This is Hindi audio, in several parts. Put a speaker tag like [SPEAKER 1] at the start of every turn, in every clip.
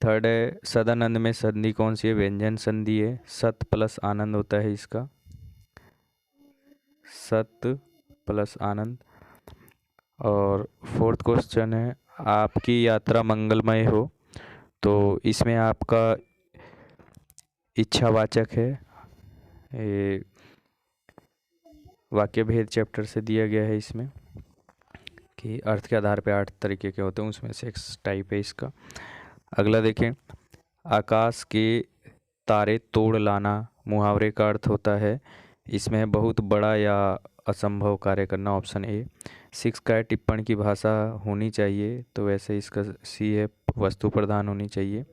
[SPEAKER 1] थर्ड है सदानंद में संधि कौन सी है? व्यंजन संधि है। सत प्लस आनंद होता है इसका, सत प्लस आनंद। और फोर्थ क्वेश्चन है आपकी यात्रा मंगलमय हो, तो इसमें आपका इच्छावाचक है। ये वाक्य भेद चैप्टर से दिया गया है इसमें कि अर्थ के आधार पे 8 तरीके के होते हैं, उसमें से एक टाइप है इसका। अगला देखें, आकाश के तारे तोड़ लाना मुहावरे का अर्थ होता है, इसमें बहुत बड़ा या असंभव कार्य करना, ऑप्शन ए। 6 का है टिप्पण की भाषा होनी चाहिए, तो वैसे इसका सी है वस्तु प्रधान होनी चाहिए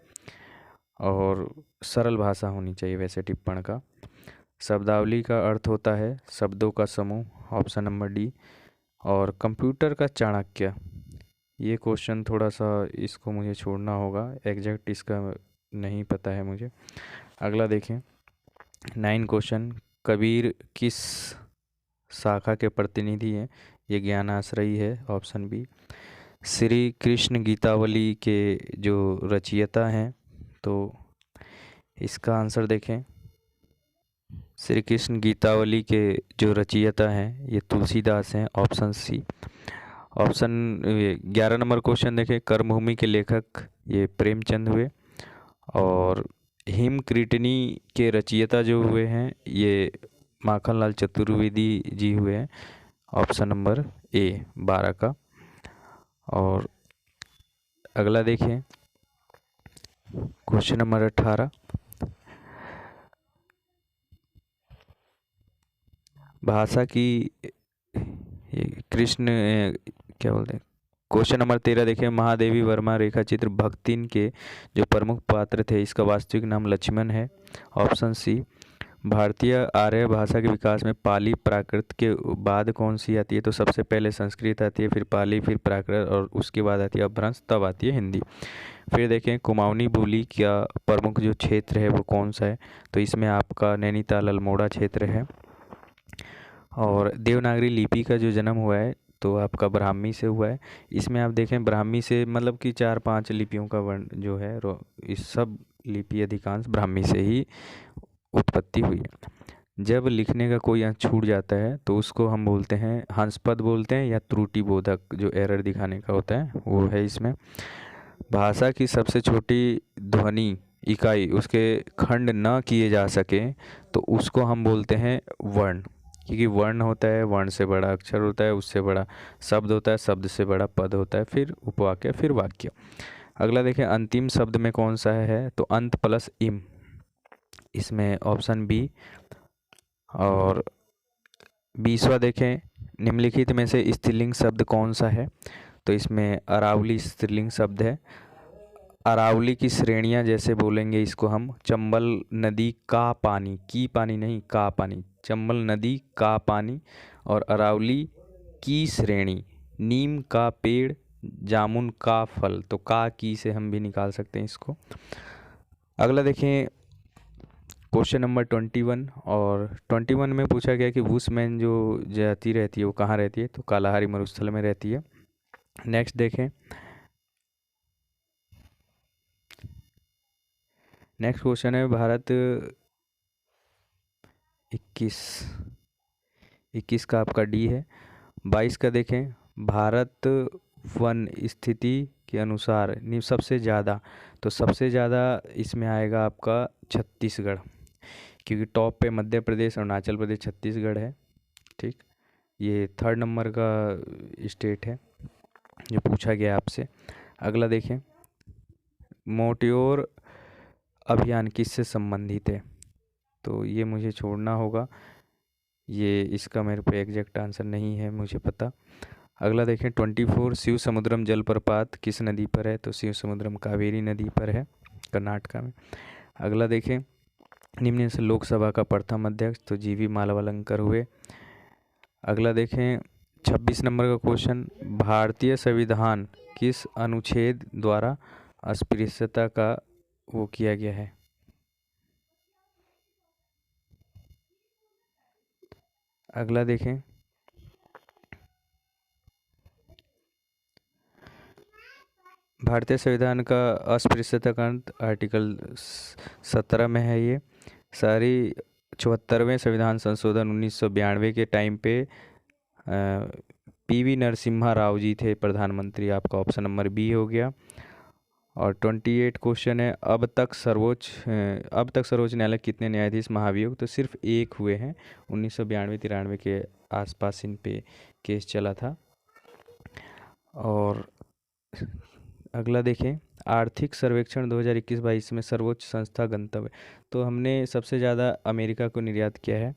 [SPEAKER 1] और सरल भाषा होनी चाहिए वैसे टिप्पण का। शब्दावली का अर्थ होता है शब्दों का समूह, ऑप्शन नंबर डी। और कंप्यूटर का चाणक्य, ये क्वेश्चन थोड़ा सा इसको मुझे छोड़ना होगा, एग्जैक्ट इसका नहीं पता है मुझे। अगला देखें 9 क्वेश्चन, कबीर किस शाखा के प्रतिनिधि हैं? ये ज्ञानाश्रयी है, ऑप्शन बी। श्री कृष्ण गीतावली के जो रचयिता हैं, तो इसका आंसर देखें, श्री कृष्ण गीतावली के जो रचयिता हैं ये तुलसीदास हैं, option C. Option 11 number question देखें, कर्मभूमि के लेखक ये प्रेमचंद हुए। और हिमकृतनी के रचयिता जो हुए हैं ये माखनलाल चतुर्वेदी जी हुए हैं, ऑप्शन नंबर ए 12 का। और अगला देखें क्वेश्चन नंबर 18, भाषा की कृष्ण क्या बोलते हैं, क्वेश्चन नंबर 13 देखें, महादेवी वर्मा रेखा चित्र भक्तिन के जो प्रमुख पात्र थे इसका वास्तविक नाम लक्ष्मण है, ऑप्शन सी। भारतीय आर्य भाषा के विकास में पाली प्राकृत के बाद कौन सी आती है? तो सबसे पहले संस्कृत आती है, फिर पाली, फिर प्राकृत और उसके बाद आती है अपभ्रंश, तब आती है हिंदी। फिर देखें कुमाऊनी बोली का प्रमुख जो क्षेत्र है वो कौन सा है? तो इसमें आपका नैनीताल अल्मोड़ा क्षेत्र है। और देवनागरी लिपि का जो जन्म हुआ है तो आपका ब्राह्मी से हुआ है। इसमें आप देखें ब्राह्मी से मतलब कि 4-5 लिपियों का वर्ण जो है इस सब लिपि अधिकांश ब्राह्मी से ही उत्पत्ति हुई है। जब लिखने का कोई अंश छूट जाता है तो उसको हम बोलते हैं हंसपद बोलते हैं या त्रुटि बोधक, जो एरर दिखाने का होता है वो है इसमें। भाषा की सबसे छोटी ध्वनि इकाई उसके खंड न किए जा सके तो उसको हम बोलते हैं वर्ण, क्योंकि वर्ण होता है वर्ण से बड़ा अक्षर होता है, उससे बड़ा शब्द होता है, शब्द से बड़ा पद होता है, फिर उपवाक्य, फिर वाक्य। अगला देखें अंतिम शब्द में कौन सा है? तो अंत प्लस इम, इसमें ऑप्शन बी। और 20वां देखें, निम्नलिखित में से स्त्रीलिंग शब्द कौन सा है? तो इसमें अरावली स्त्रीलिंग शब्द है। अरावली की श्रेणियां जैसे बोलेंगे इसको हम, चंबल नदी का पानी, की पानी नहीं का पानी, चंबल नदी का पानी। और अरावली की श्रेणी, नीम का पेड़, जामुन का फल, तो का की से हम भी निकाल सकते हैं इसको। अगला देखें क्वेश्चन नंबर 21, और 21 में पूछा गया कि वुशमैन जो जाति रहती है वो कहाँ रहती है? तो कालाहारी मरुस्थल में रहती है। नेक्स्ट देखें, नेक्स्ट क्वेश्चन है भारत 21 का आपका डी है। 22 का देखें, भारत वन स्थिति के अनुसार सबसे ज़्यादा, तो सबसे ज़्यादा इसमें आएगा आपका छत्तीसगढ़, क्योंकि टॉप पे मध्य प्रदेश, अरुणाचल प्रदेश, छत्तीसगढ़ है। ठीक, ये 3rd नंबर का स्टेट है जो पूछा गया आपसे। अगला देखें, मोटियोर अभियान किससे संबंधित है? तो ये मुझे छोड़ना होगा, ये इसका मेरे पे एग्जैक्ट आंसर नहीं है मुझे पता। अगला देखें 24, शिव समुद्रम जलप्रपात किस नदी पर है? तो शिव समुद्रम कावेरी नदी पर है, कर्नाटका में। अगला देखें, निम्न से लोकसभा का प्रथम अध्यक्ष, तो जीवी मालवालंकर हुए। अगला देखें 26 नंबर का क्वेश्चन, भारतीय संविधान किस अनुच्छेद द्वारा अस्पृश्यता का वो किया गया है? अगला देखें, भारतीय संविधान का अस्पृश्यता का अंत आर्टिकल 17 में है ये। सारी 74वें संविधान संशोधन 1992 के टाइम पे पीवी नरसिम्हा राव जी थे प्रधानमंत्री, आपका ऑप्शन नंबर बी हो गया। और 28 क्वेश्चन है, अब तक सर्वोच्च न्यायालय कितने न्यायाधीश महाभियोग? तो सिर्फ एक हुए हैं, 1992-93 के आसपास इन पे केस चला था। और अगला देखें, आर्थिक सर्वेक्षण 2021-22 में सर्वोच्च संस्था गंतव्य, तो हमने सबसे ज़्यादा अमेरिका को निर्यात किया है।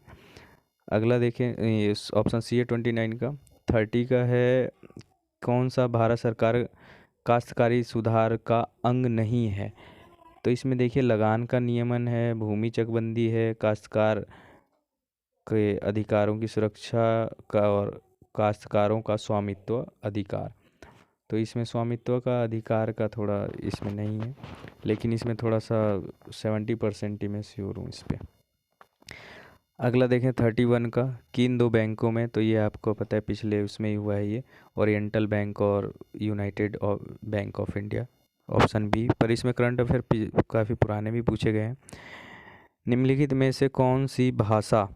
[SPEAKER 1] अगला देखें, ऑप्शन सी है 29 का। 30 का है, कौन सा भारत सरकार काश्तकारी सुधार का अंग नहीं है? तो इसमें देखिए लगान का नियमन है, भूमि चकबंदी है, काश्तकार के अधिकारों की सुरक्षा का, और काश्तकारों का स्वामित्व अधिकार। तो इसमें स्वामित्व का अधिकार का थोड़ा इसमें नहीं है, लेकिन इसमें थोड़ा सा 70% ही मैं श्योर हूँ इस पर। अगला देखें 31 का, किन दो बैंकों में? तो ये आपको पता है पिछले उसमें ही हुआ है ये, ओरिएंटल बैंक और united bank of India, option B. पर इसमें करंट अफेयर काफ़ी पुराने भी पूछे गए हैं। निम्नलिखित में से कौन सी भाषा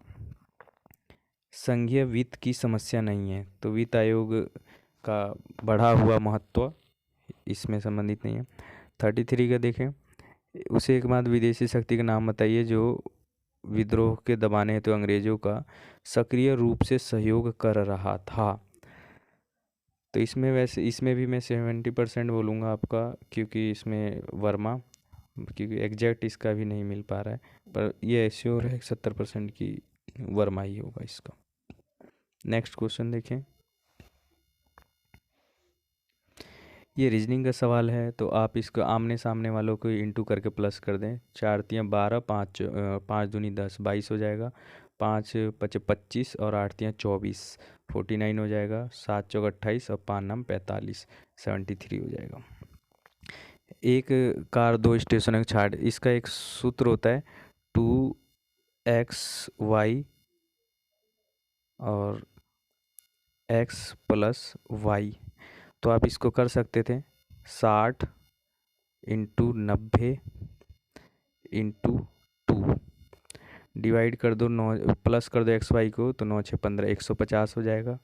[SPEAKER 1] संघीय वित्त की समस्या नहीं है? तो वित्त आयोग का बढ़ा हुआ महत्व इसमें संबंधित नहीं है। 33 का देखें, उसे एक बाद विदेशी शक्ति का नाम बताइए जो विद्रोह के दबाने हेतु अंग्रेजों का सक्रिय रूप से सहयोग कर रहा था। तो इसमें वैसे इसमें भी मैं 70% बोलूँगा आपका, क्योंकि इसमें वर्मा, क्योंकि एग्जैक्ट इसका भी नहीं मिल पा रहा है, पर ये श्योर है 70% की वर्मा ही होगा इसका। नेक्स्ट क्वेश्चन देखें, ये रीजनिंग का सवाल है, तो आप इसको आमने सामने वालों को इंटू करके प्लस कर दें। 4 तियाँ 12, 5 दूनी 10, 22 हो जाएगा। 5 पचे 25 और 8 तियाँ 24, 49 हो जाएगा। 7 चौक 28 और 5 नाम 45, 73 हो जाएगा। एक कार दो स्टेशनों के छाड़, इसका एक सूत्र होता है 2xy और x प्लस वाई। तो आप इसको कर सकते थे 60 इंटू 90 इंटू 2, डिवाइड कर दो 9, प्लस कर दो एक्स वाई को, तो 9 6 15, 150 हो जाएगा।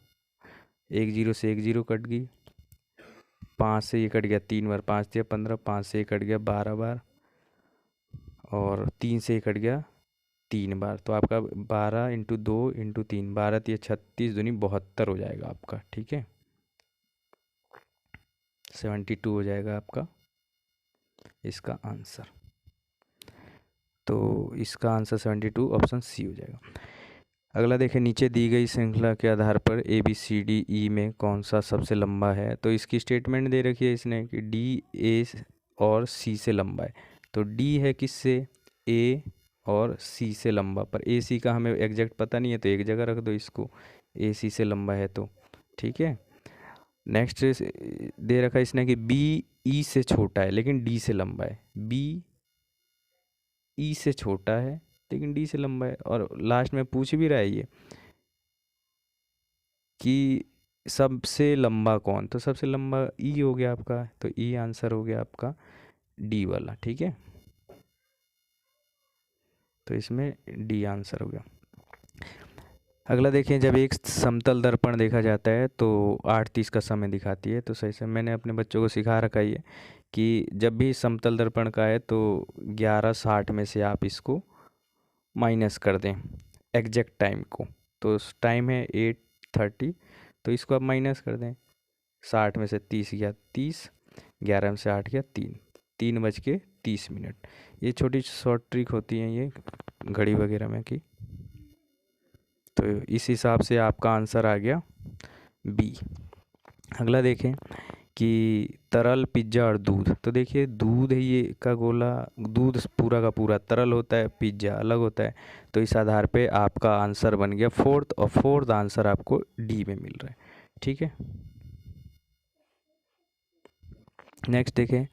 [SPEAKER 1] 1 0 से 1 0 कट गई, 5 से ये कट गया 3 बार, 5 से 15, 5 से ये कट गया 12 बार, और 3 से ये कट गया 3 बार। तो आपका 12 इंटू 2 इंटू 3, 12 तिया 36 दूनी 72 हो जाएगा आपका। ठीक है, 72 हो जाएगा आपका इसका आंसर। तो इसका आंसर 72 ऑप्शन सी हो जाएगा। अगला देखें, नीचे दी गई श्रृंखला के आधार पर A B C D E में कौन सा सबसे लंबा है? तो इसकी स्टेटमेंट दे रखी है इसने कि डी ए और सी से लंबा है। तो डी है किससे? ए और सी से लंबा, पर ए सी का हमें एग्जैक्ट पता नहीं है, तो एक जगह रख दो इसको, ए सी से लंबा है तो। ठीक है, नेक्स्ट दे रखा है इसने कि बी ई से छोटा है लेकिन डी से लंबा है। बी ई से छोटा है लेकिन डी से लंबा है, और लास्ट में पूछ भी रहा है ये कि सबसे लंबा कौन? तो सबसे लंबा ई हो गया आपका, तो ई आंसर हो गया आपका डी वाला। ठीक है, तो इसमें डी आंसर हो गया। अगला देखें, जब एक समतल दर्पण देखा जाता है तो 8:30 का समय दिखाती है। तो सही से मैंने अपने बच्चों को सिखा रखा है कि जब भी समतल दर्पण का है तो 11:60 में से आप इसको माइनस कर दें एग्जैक्ट टाइम को। तो टाइम है 8:30, तो इसको आप माइनस कर दें। 60 में से 30 गया 30, 11 में से 8 गया 3:30। ये छोटी शॉर्ट ट्रिक होती हैं ये घड़ी वगैरह में की। तो इस हिसाब से आपका आंसर आ गया बी। अगला देखें कि तरल पिज्ज़ा और दूध, तो देखिए दूध है ये का गोला, दूध पूरा का पूरा तरल होता है, पिज्ज़ा अलग होता है। तो इस आधार पे आपका आंसर बन गया फोर्थ, और फोर्थ आंसर आपको डी में मिल रहा है। ठीक है, नेक्स्ट देखें,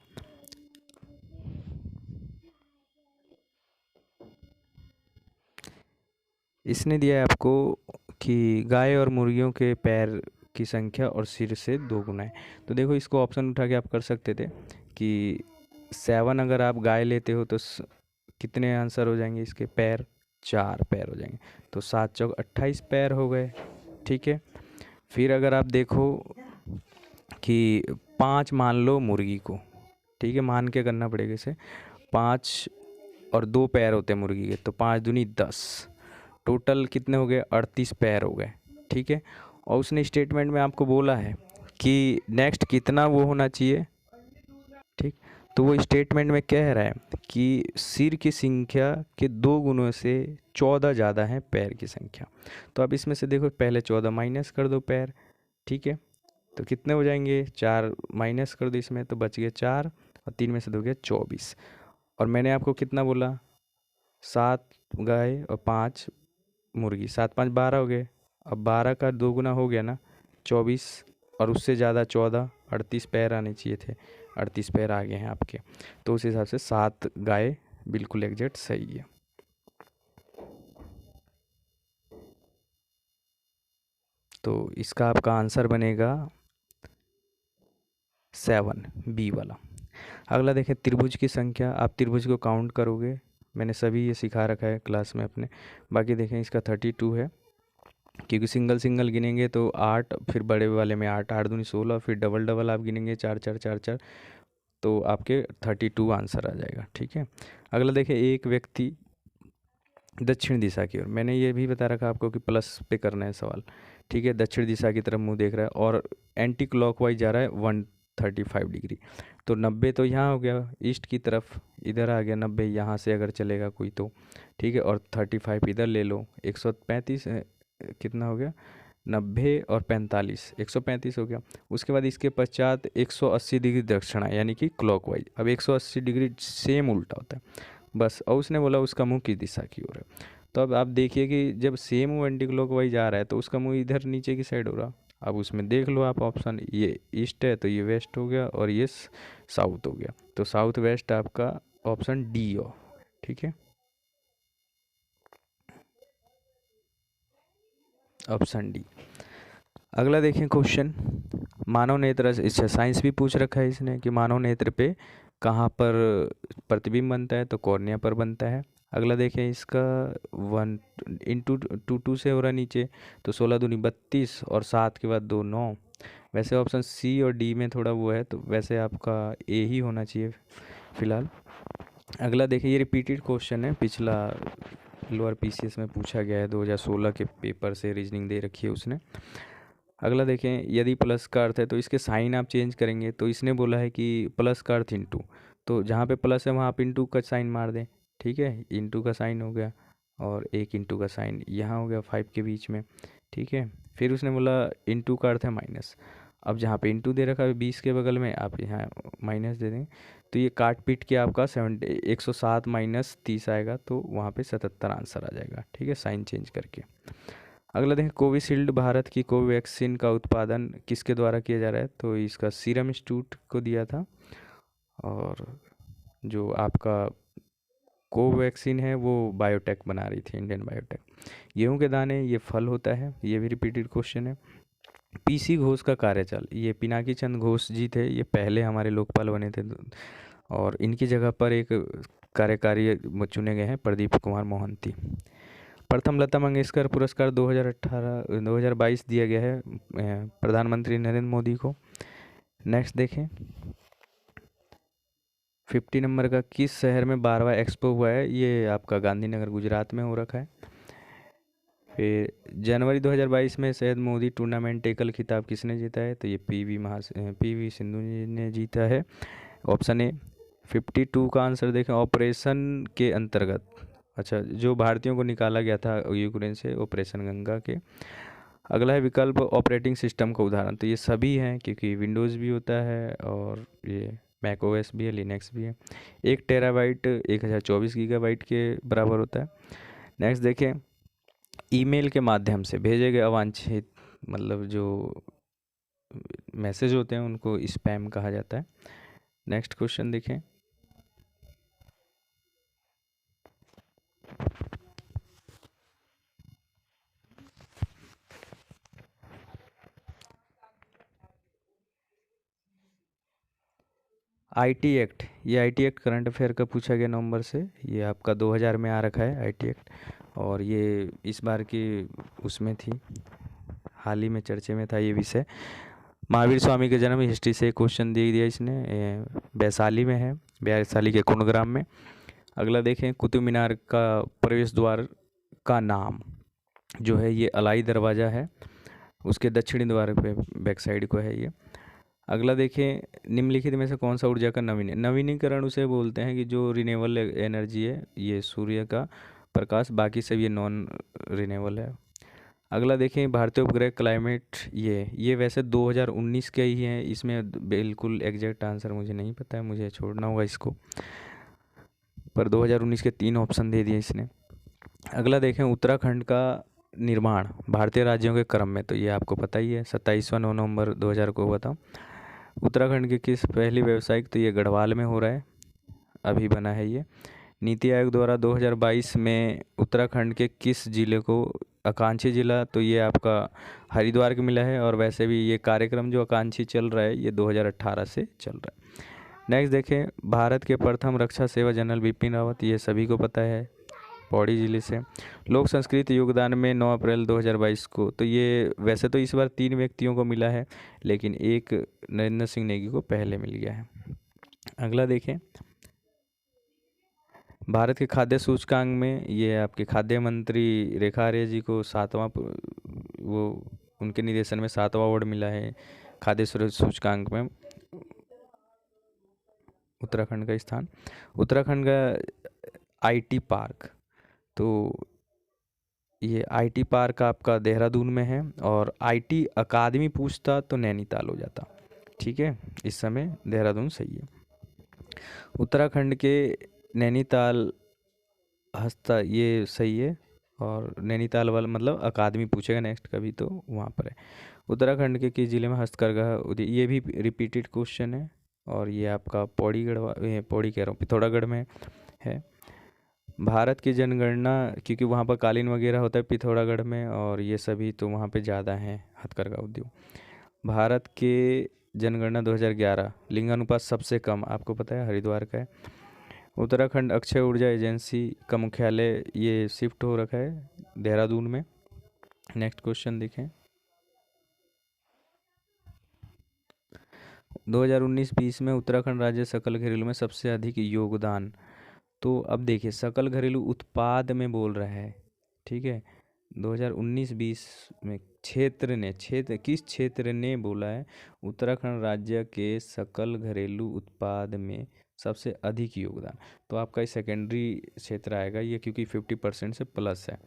[SPEAKER 1] इसने दिया है आपको कि गाय और मुर्गियों के पैर की संख्या और सिर से 2 गुना है। तो देखो इसको ऑप्शन उठा के आप कर सकते थे कि 7 अगर आप गाय लेते हो तो कितने आंसर हो जाएंगे इसके पैर, 4 पैर हो जाएंगे। तो 7 चौक 28 पैर हो गए, ठीक है। फिर अगर आप देखो कि 5 मान लो मुर्गी को, ठीक है, मान के करना पड़ेगा इसे। 5 और 2 पैर होते हैं मुर्गी के, तो 5 दूनी 10, टोटल कितने हो गए, 38 पैर हो गए, ठीक है। और उसने स्टेटमेंट में आपको बोला है कि नेक्स्ट कितना वो होना चाहिए, ठीक। तो वो स्टेटमेंट में कह रहा है कि सिर की संख्या के 2 गुणों से 14 ज़्यादा है पैर की संख्या। तो अब इसमें से देखो पहले 14 माइनस कर दो पैर, ठीक है। तो कितने हो जाएंगे, 4 माइनस कर दो इसमें, तो बच गए 4 और 3 में से 2 गया 24। और मैंने आपको कितना बोला, 7 गाय और 5 मुर्गी, 7 5 12 हो गए। अब 12 का 2 गुना हो गया ना 24, और उससे ज़्यादा 14, 38 पैर आने चाहिए थे, 38 पैर आ गए हैं आपके। तो उस हिसाब से 7 गाय बिल्कुल एग्जैक्ट सही है। तो इसका आपका आंसर बनेगा 7, बी वाला। अगला देखें त्रिभुज की संख्या। आप त्रिभुज को काउंट करोगे, मैंने सभी ये सिखा रखा है क्लास में अपने। बाकी देखें इसका 32 है, क्योंकि सिंगल सिंगल गिनेंगे तो 8, फिर बड़े वाले में 8, 8 दूनी 16, फिर डबल डबल आप गिनेंगे 4 4 4 4, तो आपके 32 आंसर आ जाएगा, ठीक है। अगला देखें एक व्यक्ति दक्षिण दिशा की ओर, मैंने ये भी बता रखा आपको कि प्लस पे करना है सवाल, ठीक है। दक्षिण दिशा की तरफ मुंह देख रहा है और एंटी क्लॉकवाइज जा रहा है 135 डिग्री। तो 90 तो यहाँ हो गया ईस्ट की तरफ, इधर आ गया 90 यहाँ से अगर चलेगा कोई तो, ठीक है। और 35 इधर ले लो, 135 कितना हो गया, 90 और 45, 135 हो गया। उसके बाद इसके पश्चात 180 डिग्री दक्षिणा यानी कि क्लॉकवाइज। अब 180 डिग्री सेम उल्टा होता है बस। और उसने बोला उसका मुंह किस दिशा की ओर है। तो अब आप देखिए कि जब सेम मुंह एंटी क्लॉकवाइज आ रहा है तो उसका मुंह इधर नीचे की साइड हो रहा। अब उसमें देख लो आप ऑप्शन, ये ईस्ट है तो ये वेस्ट हो गया और ये साउथ हो गया। तो साउथ वेस्ट आपका ऑप्शन डी हो, ठीक है, ऑप्शन डी। अगला देखें क्वेश्चन, मानव नेत्र, अच्छा साइंस भी पूछ रखा है इसने कि मानव नेत्र पे कहाँ पर प्रतिबिंब बनता है, तो कॉर्निया पर बनता है। अगला देखें इसका 1 × 2 से हो रहा है नीचे, तो 16 दूनी 32 और 7 के बाद 2 9। वैसे ऑप्शन सी और डी में थोड़ा वो है, तो वैसे आपका ए ही होना चाहिए फिलहाल। अगला देखिए ये रिपीटेड क्वेश्चन है, पिछला लोअर पीसीएस में पूछा गया है, 2016 के पेपर से रीजनिंग दे रखी है उसने। अगला देखें, यदि प्लस का अर्थ है तो इसके साइन आप चेंज करेंगे। तो इसने बोला है कि प्लस का अर्थ इंटू, तो जहाँ पे प्लस है वहाँ आप इंटू का साइन मार दें, ठीक है। इंटू का साइन हो गया और एक इंटू का साइन यहाँ हो गया 5 के बीच में, ठीक है। फिर उसने बोला इंटू का अर्थ है माइनस। अब जहाँ पे इंटू दे रखा है 20 के बगल में आप यहाँ माइनस दे देंगे, तो ये काट पीट के आपका 107 माइनस 30 आएगा, तो वहाँ पे 77 आंसर आ जाएगा, ठीक है, साइन चेंज करके। अगला देखें, कोविशील्ड भारत की कोवैक्सीन का उत्पादन किसके द्वारा किया जा रहा है, तो इसका सीरम इंस्टीट्यूट को दिया था। और जो आपका कोवैक्सीन है वो बायोटेक बना रही थी, इंडियन बायोटेक। गेहूं के दाने, ये फल होता है, ये भी रिपीटेड क्वेश्चन है। पीसी घोष का कार्यकाल, ये पिनाकी चंद घोष जी थे, ये पहले हमारे लोकपाल बने थे, और इनकी जगह पर एक कार्यकारी चुने गए हैं प्रदीप कुमार मोहंती। प्रथम लता मंगेशकर पुरस्कार 2022 दिया गया है प्रधानमंत्री नरेंद्र मोदी को। नेक्स्ट देखें 50 नंबर का, किस शहर में 12वां एक्सपो हुआ है, ये आपका गांधीनगर गुजरात में हो रखा है। फिर जनवरी 2022 में सैयद मोदी टूर्नामेंट टेकल खिताब किसने जीता है, तो ये पीवी सिंधु जी ने जीता है, ऑप्शन ए। 52 का आंसर देखें, ऑपरेशन के अंतर्गत, अच्छा जो भारतीयों को निकाला गया था यूक्रेन से, ऑपरेशन गंगा के। अगला है विकल्प ऑपरेटिंग सिस्टम का उदाहरण, तो ये सभी हैं क्योंकि विंडोज़ भी होता है और ये मैक ओएस भी है, लिनक्स भी है। 1 टेराबाइट 1024 गीगाबाइट के बराबर होता है। नेक्स्ट देखें, ईमेल के माध्यम से भेजे गए अवांछित, मतलब जो मैसेज होते हैं उनको स्पैम कहा जाता है। नेक्स्ट क्वेश्चन देखें, आईटी एक्ट, ये आईटी एक्ट करंट अफेयर का पूछा गया नवंबर से, ये आपका 2000 में आ रखा है आईटी एक्ट, और ये इस बार की उसमें थी, हाल ही में चर्चे में था ये विषय। महावीर स्वामी का जन्म, हिस्ट्री से क्वेश्चन दे दिया इसने, वैशाली में है, वैशाली के कुंडग्राम में। अगला देखें, कुतुब मीनार का प्रवेश द्वार का नाम जो है ये अलाई दरवाज़ा है, उसके दक्षिणी द्वार पे बैक साइड को है ये। अगला देखें, निम्नलिखित में से कौन सा ऊर्जा का नवीनीकरण उसे बोलते हैं कि जो रिन्यूएबल एनर्जी है, ये सूर्य का प्रकाश, बाकी सब ये नॉन रिन्यूएबल है। अगला देखें, भारतीय उपग्रह क्लाइमेट, ये वैसे 2019 के ही हैं, इसमें बिल्कुल एग्जैक्ट आंसर मुझे नहीं पता है, मुझे छोड़ना होगा इसको, पर 2019 के 3 ऑप्शन दे दिए इसने। अगला देखें, उत्तराखंड का निर्माण भारतीय राज्यों के क्रम में, तो ये आपको पता ही है, 27 नवंबर 2000 को हुआ था। उत्तराखंड की किस पहली व्यावसायिक, तो ये गढ़वाल में हो रहा है, अभी बना है ये। नीति आयोग द्वारा 2022 में उत्तराखंड के किस जिले को आकांक्षी जिला, तो ये आपका हरिद्वार को मिला है, और वैसे भी ये कार्यक्रम जो आकांक्षी चल रहा है ये 2018 से चल रहा है। नेक्स्ट देखें, भारत के प्रथम रक्षा सेवा जनरल बिपिन रावत, ये सभी को पता है, पौड़ी जिले से। लोक संस्कृति योगदान में 9 अप्रैल 2022 को, तो ये वैसे तो इस बार 3 व्यक्तियों को मिला है, लेकिन एक नरेंद्र सिंह नेगी को पहले मिल गया है। अगला देखें, भारत के खाद्य सूचकांक में ये आपके खाद्य मंत्री रेखा आर्य जी को 7वां, वो उनके निर्देशन में 7वां अवार्ड मिला है खाद्य सूचकांक में, उत्तराखंड का स्थान। उत्तराखंड का आईटी पार्क, तो ये आईटी पार्क आपका देहरादून में है, और आईटी अकादमी पूछता तो नैनीताल हो जाता, ठीक है, इस समय देहरादून सही है। उत्तराखंड के नैनीताल हस्ता, ये सही है, और नैनीताल वाला मतलब अकादमी पूछेगा नेक्स्ट कभी तो वहाँ पर है। उत्तराखंड के किस जिले में हस्तकरघा उद्योग, ये भी रिपीटेड क्वेश्चन है, और ये आपका पौड़ी कह रहा हूँ, पिथौरागढ़ में है। भारत की जनगणना, क्योंकि वहाँ पर कालीन वगैरह होता है पिथौरागढ़ में, और ये सभी तो वहाँ पे ज़्यादा है हथकरघा उद्योग। भारत के जनगणना 2011 लिंगानुपात सबसे कम, आपको पता है हरिद्वार का है। उत्तराखंड अक्षय ऊर्जा एजेंसी का मुख्यालय ये शिफ्ट हो रखा है देहरादून में। नेक्स्ट क्वेश्चन देखें, 2019-20 में उत्तराखंड राज्य सकल घरेलू में सबसे अधिक योगदान, तो अब देखिए सकल घरेलू उत्पाद में बोल रहा है, ठीक है, 2019-20 में किस क्षेत्र ने बोला है उत्तराखंड राज्य के सकल घरेलू उत्पाद में सबसे अधिक योगदान, तो आपका सेकेंडरी क्षेत्र आएगा ये, क्योंकि 50% से प्लस है,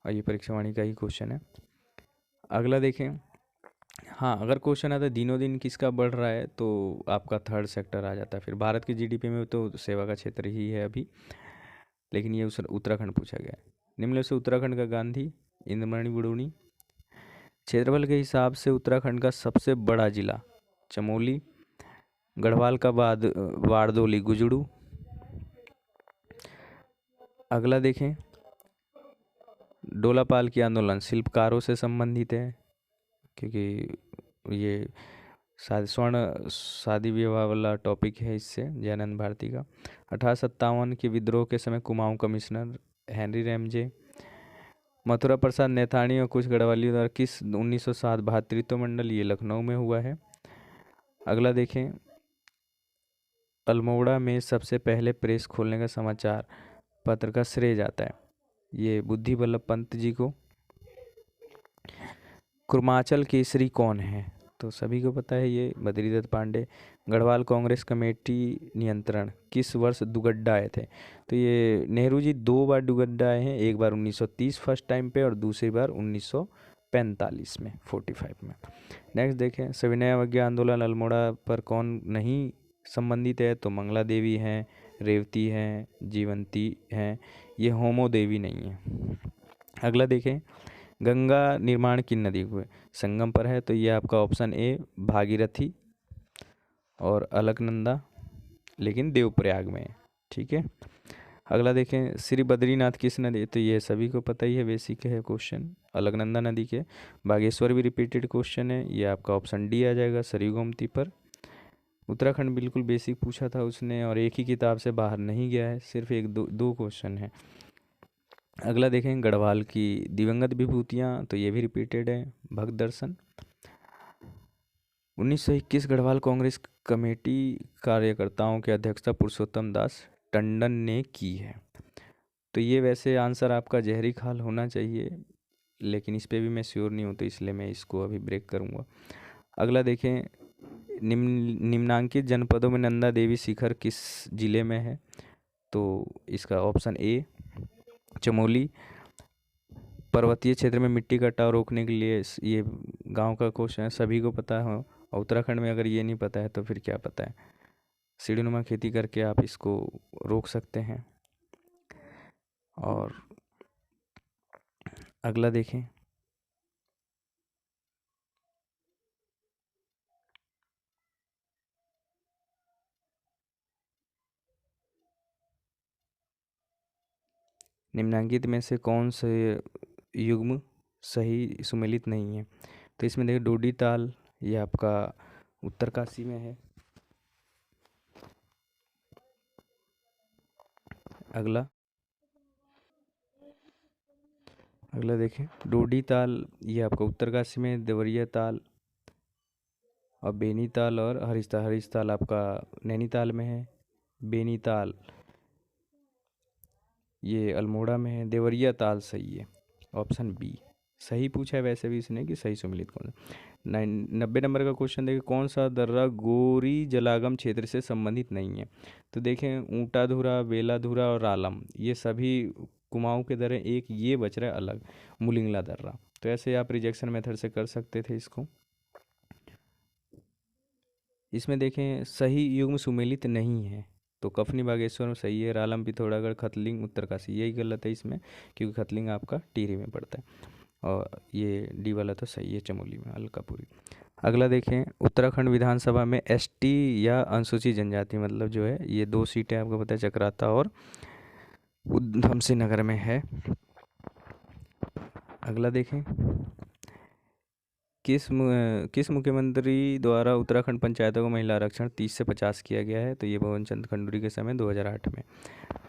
[SPEAKER 1] और ये परीक्षा वाणी का ही क्वेश्चन है। अगला देखें, हाँ अगर क्वेश्चन आता है दिनों दिन किसका बढ़ रहा है, तो आपका थर्ड सेक्टर आ जाता है। फिर भारत की जीडीपी में तो सेवा का क्षेत्र ही है अभी, लेकिन ये उत्तराखंड पूछा गया है। निम्नलिखित से उत्तराखंड का गांधी इंद्रमणि बडोनी। क्षेत्रफल के हिसाब से उत्तराखंड का सबसे बड़ा जिला चमोली, गढ़वाल का बाद वारदोली गुजड़ू। अगला देखें, डोलापाल की आंदोलन शिल्पकारों से संबंधित है, क्योंकि ये स्वर्ण शादी विवाह वाला टॉपिक है, इससे जयानंद भारती का। 1857 के विद्रोह के समय Kumaon commissioner Henry Ramsay. Mathura Prasad Naithani और कुछ गढ़वालियों द्वारा किस 1907 भातृत्व मंडल, ये लखनऊ में हुआ है। अगला देखें, अल्मोड़ा में सबसे पहले प्रेस खोलने का समाचार पत्र का श्रेय जाता है ये बुद्धि वल्लभ पंत जी को। कुर्माचल केसरी कौन है, तो सभी को पता है ये बद्रीदत्त पांडे। गढ़वाल कांग्रेस कमेटी नियंत्रण किस वर्ष दुगड्डा आए थे, तो ये नेहरू जी 2 बार दुगड्डा आए हैं, एक बार 1930 फर्स्ट टाइम पे, और दूसरी बार 1945 में 45 में। नेक्स्ट देखें, सविनय अवज्ञा आंदोलन अल्मोड़ा पर कौन नहीं संबंधित है, तो मंगला देवी हैं, रेवती हैं, जीवंती हैं, ये होमो देवी नहीं है। अगला देखें, गंगा निर्माण किन नदी हुए संगम पर है, तो ये आपका ऑप्शन ए भागीरथी और अलकनंदा, लेकिन देवप्रयाग में है, ठीक है। अगला देखें, श्री बद्रीनाथ किस नदी, तो ये सभी को पता ही है, बेसिक है क्वेश्चन, अलकनंदा नदी के। बागेश्वर भी रिपीटेड क्वेश्चन है, ये आपका ऑप्शन डी आ जाएगा, सरयू गोमती पर। उत्तराखंड बिल्कुल बेसिक पूछा था उसने और एक ही किताब से बाहर नहीं गया है, सिर्फ एक दो क्वेश्चन है। अगला देखें गढ़वाल की दिवंगत विभूतियाँ, तो ये भी रिपीटेड है। भक्त दर्शन 1921 गढ़वाल कांग्रेस कमेटी कार्यकर्ताओं के अध्यक्षता पुरुषोत्तम दास टंडन ने की है। तो ये वैसे आंसर आपका जहरी खाल होना चाहिए, लेकिन इस पे भी मैं श्योर नहीं हूँ, तो इसलिए मैं इसको अभी ब्रेक करूँगा। अगला देखें निम्नांकित जनपदों में नंदा देवी शिखर किस जिले में है? तो इसका ऑप्शन ए चमोली। पर्वतीय क्षेत्र में मिट्टी कटाव रोकने के लिए ये गांव का क्वेश्चन है, सभी को पता हो, और उत्तराखंड में अगर ये नहीं पता है तो फिर क्या पता है। सीढ़ीनुमा खेती करके आप इसको रोक सकते हैं। और अगला देखें निम्नांकित में से कौन से युग्म सही सुमेलित नहीं है? तो इसमें देखिए डोडी ताल, ये आपका उत्तरकाशी में है। अगला देखें डोडी ताल, ये आपका उत्तरकाशी में, देवरिया ताल और बेनीताल और हरीश ताल आपका नैनीताल में है। बेनीताल ये अल्मोड़ा में है। देवरिया ताल सही है, ऑप्शन बी सही पूछा है वैसे भी इसने कि सही सुमेलित कौन है। 90 नंबर का क्वेश्चन देखिए कौन सा दर्रा गोरी जलागम क्षेत्र से संबंधित नहीं है? तो देखें ऊंटाधुरा, बेलाधुरा और रालम ये सभी कुमाऊं के दर्रे, एक ये बच रहा है अलग, मुलिंगला दर्रा। तो ऐसे आप रिजेक्शन मेथड से कर सकते थे इसको। इसमें देखें सही युग्म सुमेलित नहीं है, तो कफनी बागेश्वर में सही है, रालम पिथौरागढ़ खतलिंग उत्तरकाशी यही गलत है इसमें, क्योंकि खतलिंग आपका टिहरी में पड़ता है, और ये डी वाला तो सही है चमोली में, अलकापुरी। अगला देखें उत्तराखंड विधानसभा में एसटी या अनुसूचित जनजाति मतलब जो है ये 2 सीटें आपको पता है, चक्राता और उधम सिंह नगर में है। अगला देखें किस मुख्यमंत्री द्वारा उत्तराखंड पंचायतों को महिला आरक्षण 30 से 50 किया गया है? तो ये भवन चंद खंडूरी के समय 2008 में।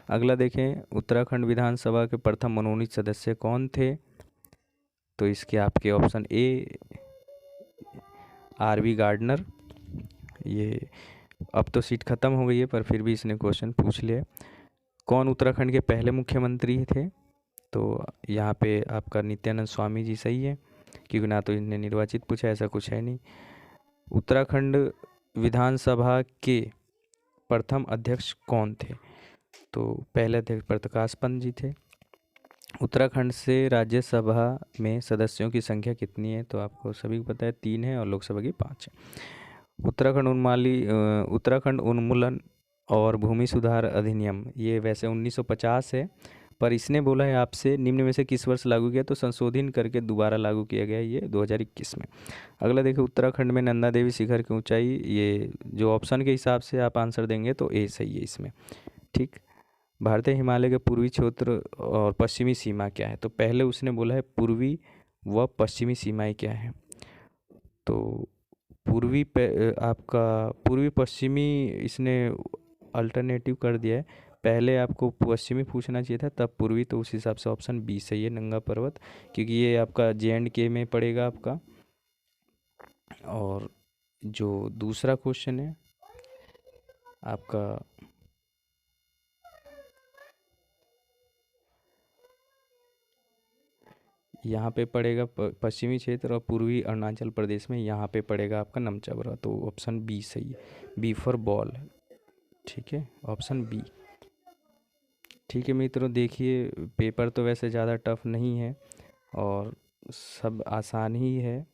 [SPEAKER 1] अगला देखें उत्तराखंड विधानसभा के प्रथम मनोनीत सदस्य कौन थे? तो इसके आपके ऑप्शन ए आर.वी. गार्डनर। ये अब तो सीट खत्म हो गई है पर फिर भी इसने क्वेश्चन पूछ लिया। कौन उत्तराखंड के पहले मुख्यमंत्री थे? तो यहाँ पे आपका नित्यानंद स्वामी जी सही है, क्योंकि ना तो इन्हें निर्वाचित पूछा, ऐसा कुछ है नहीं। उत्तराखंड विधानसभा के प्रथम अध्यक्ष कौन थे? तो पहले अध्यक्ष प्रकाश पंत जी थे। उत्तराखंड से राज्यसभा में सदस्यों की संख्या कितनी है? तो आपको सभी को पता है 3 है और लोकसभा की 5 है। उत्तराखंड उन्मूलन और भूमि सुधार अधिनियम ये वैसे 1950 है, पर इसने बोला है आपसे निम्न में से किस वर्ष लागू किया? तो संशोधन करके दोबारा लागू किया गया ये 2021 में। अगला देखिए उत्तराखंड में नंदा देवी शिखर की ऊंचाई, ये जो ऑप्शन के हिसाब से आप आंसर देंगे तो ए सही है इसमें, ठीक। भारतीय हिमालय के पूर्वी क्षेत्र और पश्चिमी सीमा क्या है? तो पहले उसने बोला है पूर्वी व पश्चिमी सीमाएं क्या है? तो आपका पूर्वी पश्चिमी इसने अल्टरनेटिव कर दिया है, पहले आपको पश्चिमी पूछना चाहिए था तब पूर्वी, तो उस हिसाब से ऑप्शन बी सही है नंगा पर्वत, क्योंकि ये आपका जे.एंड.के में पड़ेगा आपका। और जो दूसरा क्वेश्चन है आपका यहाँ पे पड़ेगा पश्चिमी क्षेत्र और पूर्वी अरुणाचल प्रदेश में, यहाँ पे पड़ेगा आपका नमचाबरा, तो ऑप्शन बी सही है, बी फॉर बॉल, ठीक है, ऑप्शन बी। ठीक है मित्रों, देखिए पेपर तो वैसे ज़्यादा टफ नहीं है और सब आसान ही है,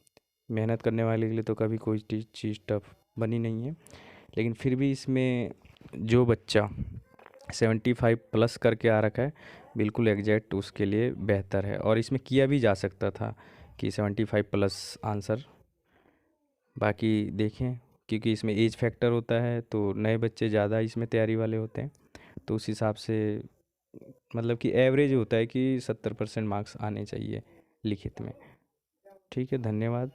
[SPEAKER 1] मेहनत करने वाले के लिए तो कभी कोई चीज़ टफ बनी नहीं है, लेकिन फिर भी इसमें जो बच्चा 75 प्लस करके आ रखा है बिल्कुल एग्जैक्ट उसके लिए बेहतर है, और इसमें किया भी जा सकता था कि 75 प्लस आंसर। बाकी देखें क्योंकि इसमें एज फैक्टर होता है तो नए बच्चे ज़्यादा इसमें तैयारी वाले होते हैं, तो उस हिसाब से मतलब कि एवरेज होता है कि 70% मार्क्स आने चाहिए लिखित में। ठीक है, धन्यवाद।